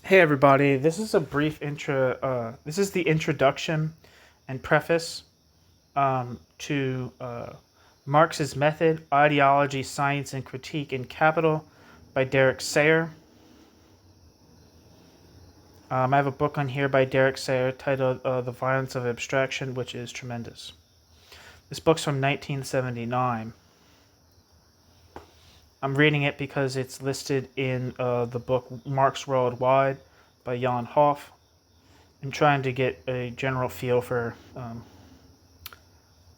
Hey everybody, this is a brief intro. This is the introduction and preface to Marx's Method, Ideology, Science, and Critique in Capital by Derek Sayer. I have a book on here by Derek Sayer titled The Violence of Abstraction, which is tremendous. This book's from 1979. I'm reading it because it's listed in the book Marx Worldwide by Jan Hoff. I'm trying to get a general feel for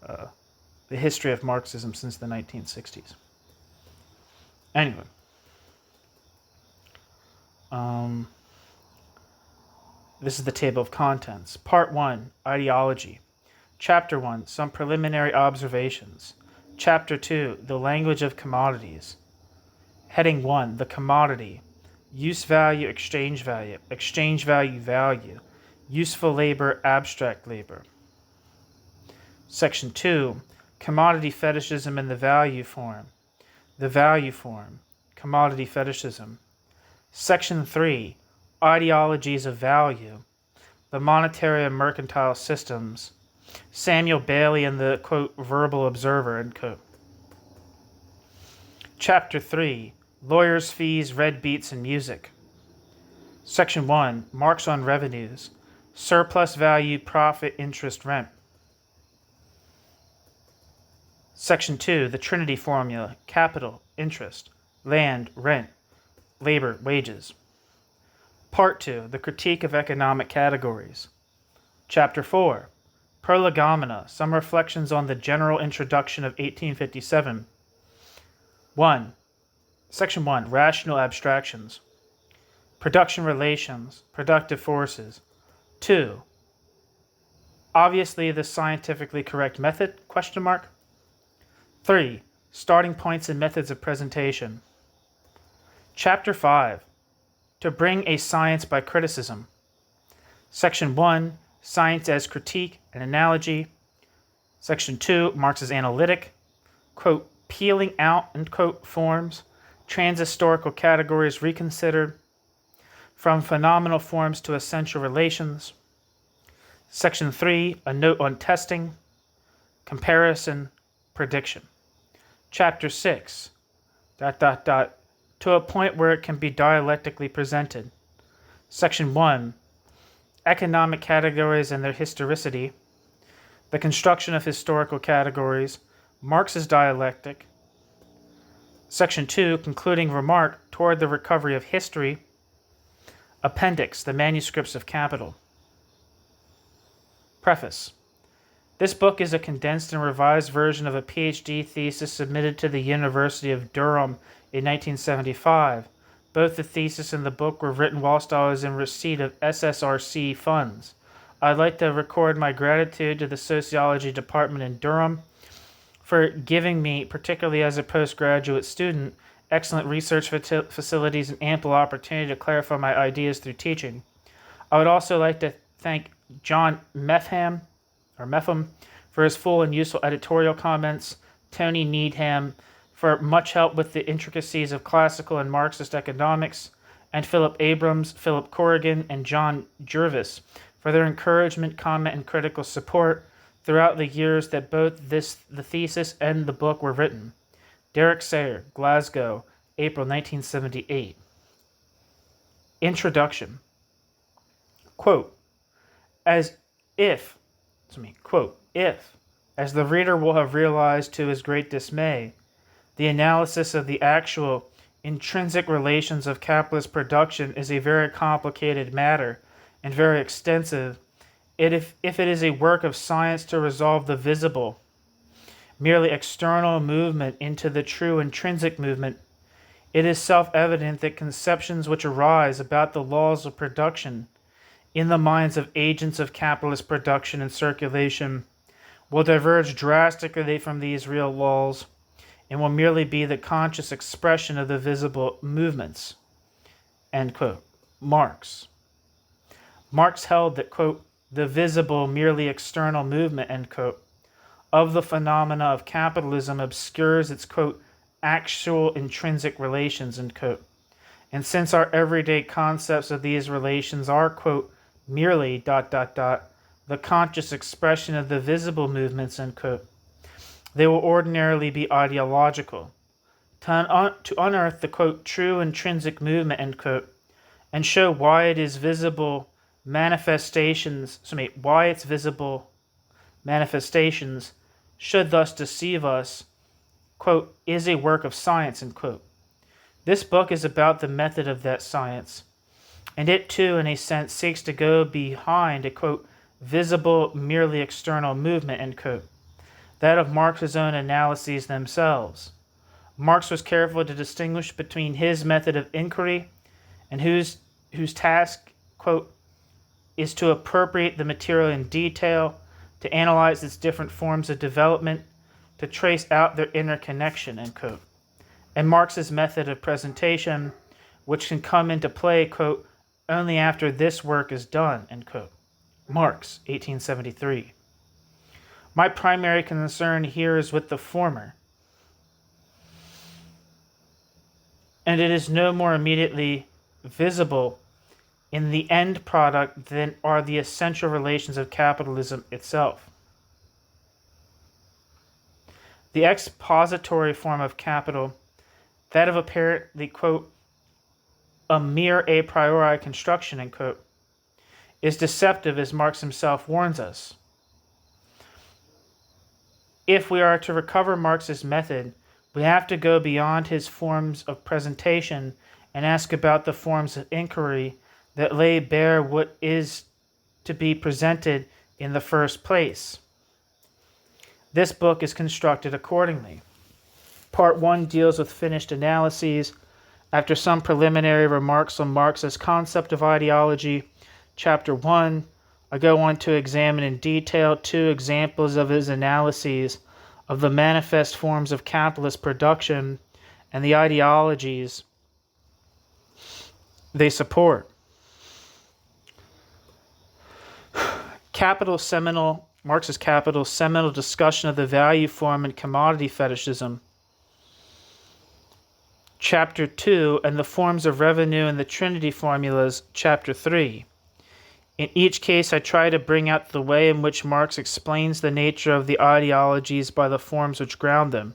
the history of Marxism since the 1960s. Anyway, this is the table of contents. Part 1, Ideology. Chapter 1, Some Preliminary Observations. Chapter 2, The Language of Commodities. Heading 1, The Commodity. Use value, exchange value, value. Useful labor, abstract labor. Section 2, Commodity Fetishism in the value form. The value form, commodity fetishism. Section 3, Ideologies of value. The monetary and mercantile systems. Samuel Bailey and the, quote, verbal observer, end quote. Chapter 3, Lawyers' fees, red beats, and music. Section 1, Marx on revenues. Surplus value, profit, interest, rent. Section 2, the Trinity formula. Capital, interest, land, rent, labor, wages. Part 2, the Critique of Economic Categories. Chapter 4, Prolegomena, some reflections on the general introduction of 1857. 1. Section 1, Rational Abstractions. Production Relations, Productive Forces. 2. Obviously the scientifically correct method, ? 3. Starting points and methods of presentation. Chapter 5, To bring a science by criticism. Section 1, Science as critique and analogy. Section 2, Marx's analytic, quote, peeling out, end quote, forms, transhistorical categories reconsidered, from phenomenal forms to essential relations. Section 3, a note on testing, comparison, prediction. Chapter 6, ... to a point where it can be dialectically presented. Section 1, economic categories and their historicity, the construction of historical categories, Marx's dialectic. Section 2, concluding remark toward the recovery of history. Appendix, the manuscripts of Capital. Preface. This book is a condensed and revised version of a PhD thesis submitted to the University of Durham in 1975. Both the thesis and the book were written whilst I was in receipt of SSRC funds. I'd like to record my gratitude to the Sociology Department in Durham for giving me, particularly as a postgraduate student, excellent research facilities and ample opportunity to clarify my ideas through teaching. I would also like to thank John Metham for his full and useful editorial comments, Tony Needham for much help with the intricacies of classical and Marxist economics, and Philip Abrams, Philip Corrigan, and John Jervis for their encouragement, comment, and critical support throughout the years that both the thesis and the book were written. Derek Sayer, Glasgow, April 1978. Introduction. Quote, if, as the reader will have realized to his great dismay, the analysis of the actual intrinsic relations of capitalist production is a very complicated matter and very extensive, if it is a work of science to resolve the visible, merely external movement into the true intrinsic movement, it is self-evident that conceptions which arise about the laws of production in the minds of agents of capitalist production and circulation will diverge drastically from these real laws and will merely be the conscious expression of the visible movements. End quote. Marx held that, quote, the visible, merely external movement, end quote, of the phenomena of capitalism obscures its, quote, actual intrinsic relations, end quote, And since our everyday concepts of these relations are, quote, merely, the conscious expression of the visible movements, end quote, they will ordinarily be ideological. To unearth the, quote, true intrinsic movement, end quote, and show why its visible manifestations should thus deceive us, quote, is a work of science, end quote. This book is about the method of that science, and it too, in a sense, seeks to go behind a, quote, visible, merely external movement, end quote, that of Marx's own analyses themselves. Marx was careful to distinguish between his method of inquiry and whose task, quote, is to appropriate the material in detail, to analyze its different forms of development, to trace out their interconnection, end quote. And Marx's method of presentation, which can come into play, quote, only after this work is done, end quote. Marx, 1873. My primary concern here is with the former, and it is no more immediately visible in the end product than are the essential relations of capitalism itself. The expository form of capital, that of apparently, quote, a mere a priori construction, end quote, is deceptive, as Marx himself warns us. If we are to recover Marx's method, we have to go beyond his forms of presentation and ask about the forms of inquiry that lay bare what is to be presented in the first place. This book is constructed accordingly. Part 1 deals with finished analyses. After some preliminary remarks on Marx's concept of ideology, Chapter 1, I go on to examine in detail 2 examples of his analyses of the manifest forms of capitalist production and the ideologies they support. Marx's Capital, seminal discussion of the value form and commodity fetishism. Chapter 2, and the forms of revenue and the Trinity formulas, Chapter 3. In each case, I try to bring out the way in which Marx explains the nature of the ideologies by the forms which ground them,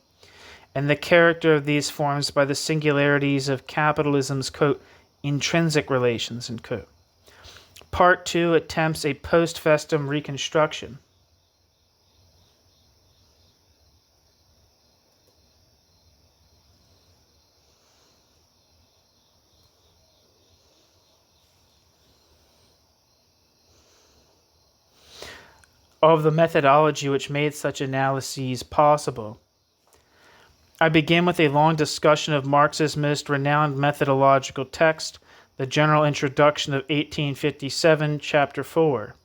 and the character of these forms by the singularities of capitalism's, quote, intrinsic relations, end quote. Part 2 attempts a post festum reconstruction. Of the methodology which made such analyses possible. I begin with a long discussion of Marx's most renowned methodological text, the General Introduction of 1857, Chapter 4.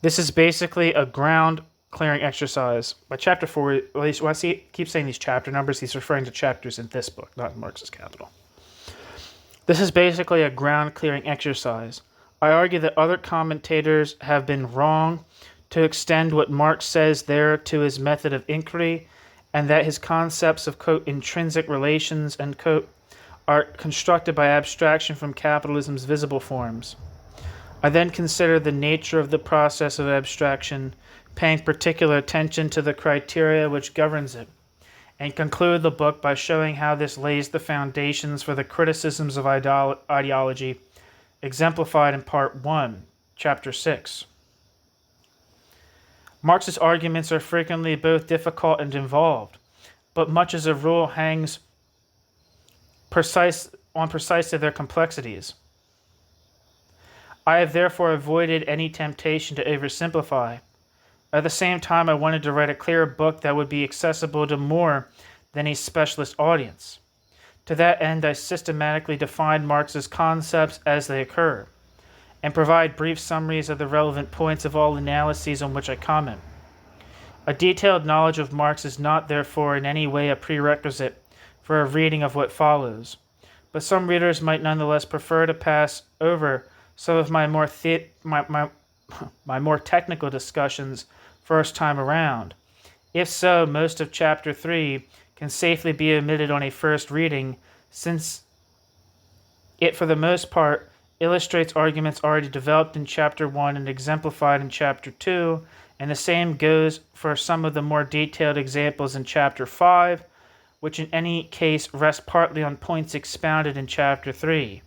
This is basically a ground-clearing exercise. By Chapter 4, at least when I keep saying these chapter numbers, he's referring to chapters in this book, not in Marx's Capital. This is basically a ground-clearing exercise. I argue that other commentators have been wrong to extend what Marx says there to his method of inquiry, and that his concepts of, quote, intrinsic relations, end quote, are constructed by abstraction from capitalism's visible forms. I then consider the nature of the process of abstraction, paying particular attention to the criteria which governs it, and conclude the book by showing how this lays the foundations for the criticisms of ideology exemplified in Part 1, Chapter 6. Marx's arguments are frequently both difficult and involved, but much as a rule hangs precisely their complexities. I have therefore avoided any temptation to oversimplify. At the same time, I wanted to write a clear book that would be accessible to more than a specialist audience. To that end, I systematically define Marx's concepts as they occur, and provide brief summaries of the relevant points of all analyses on which I comment. A detailed knowledge of Marx is not, therefore, in any way a prerequisite for a reading of what follows, but some readers might nonetheless prefer to pass over some of my more technical discussions first time around. If so, most of Chapter 3 can safely be omitted on a first reading, since It, for the most part, illustrates arguments already developed in Chapter 1 and exemplified in Chapter 2, and the same goes for some of the more detailed examples in Chapter 5, which in any case rest partly on points expounded in Chapter 3.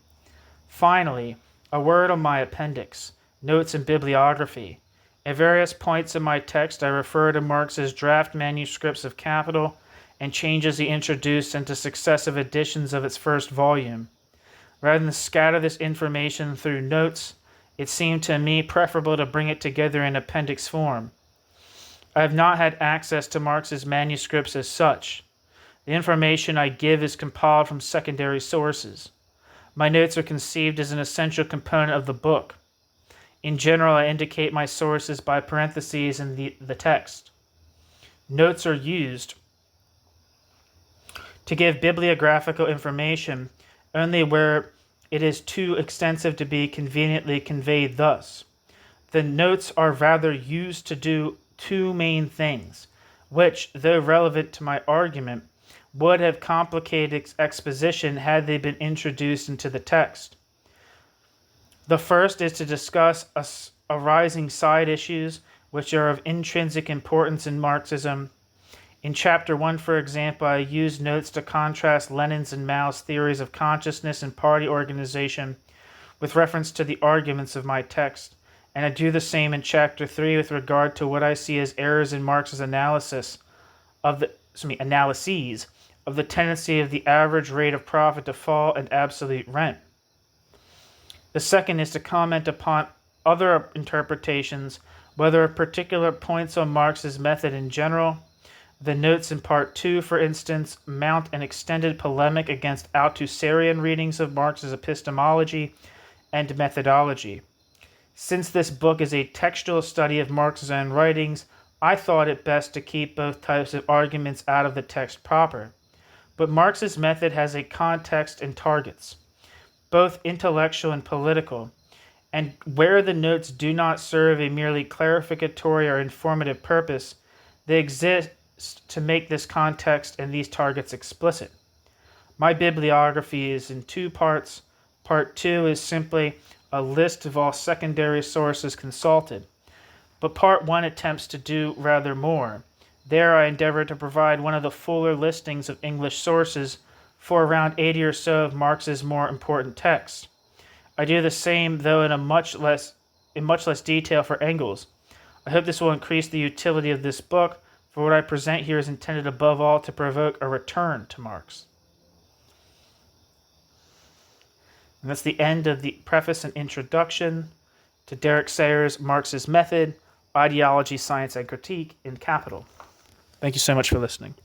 Finally, a word on my appendix, notes and bibliography. At various points in my text, I refer to Marx's draft manuscripts of Capital and changes he introduced into successive editions of its first volume. Rather than scatter this information through notes, it seemed to me preferable to bring it together in appendix form. I have not had access to Marx's manuscripts as such. The information I give is compiled from secondary sources. My notes are conceived as an essential component of the book. In general, I indicate my sources by parentheses in the text. Notes are used to give bibliographical information only where it is too extensive to be conveniently conveyed thus. The notes are rather used to do two main things, which, though relevant to my argument, would have complicated exposition had they been introduced into the text. The first is to discuss arising side issues which are of intrinsic importance in Marxism. In Chapter 1, for example, I used notes to contrast Lenin's and Mao's theories of consciousness and party organization with reference to the arguments of my text, and I do the same in Chapter 3 with regard to what I see as errors in Marx's analyses of the tendency of the average rate of profit to fall and absolute rent. The second is to comment upon other interpretations, whether of particular points on Marx's method in general. The notes in Part 2, for instance, mount an extended polemic against Althusserian readings of Marx's epistemology and methodology. Since this book is a textual study of Marx's own writings, I thought it best to keep both types of arguments out of the text proper. But Marx's method has a context and targets, both intellectual and political, and where the notes do not serve a merely clarificatory or informative purpose, they exist to make this context and these targets explicit. My bibliography is in two parts. Part 2 is simply a list of all secondary sources consulted, but Part 1 attempts to do rather more. There I endeavor to provide one of the fuller listings of English sources for around 80 or so of Marx's more important texts. I do the same, though in much less detail, for Engels. I hope this will increase the utility of this book, for what I present here is intended above all to provoke a return to Marx. And that's the end of the preface and introduction to Derek Sayers' Marx's Method, Ideology, Science, and Critique in Capital. Thank you so much for listening.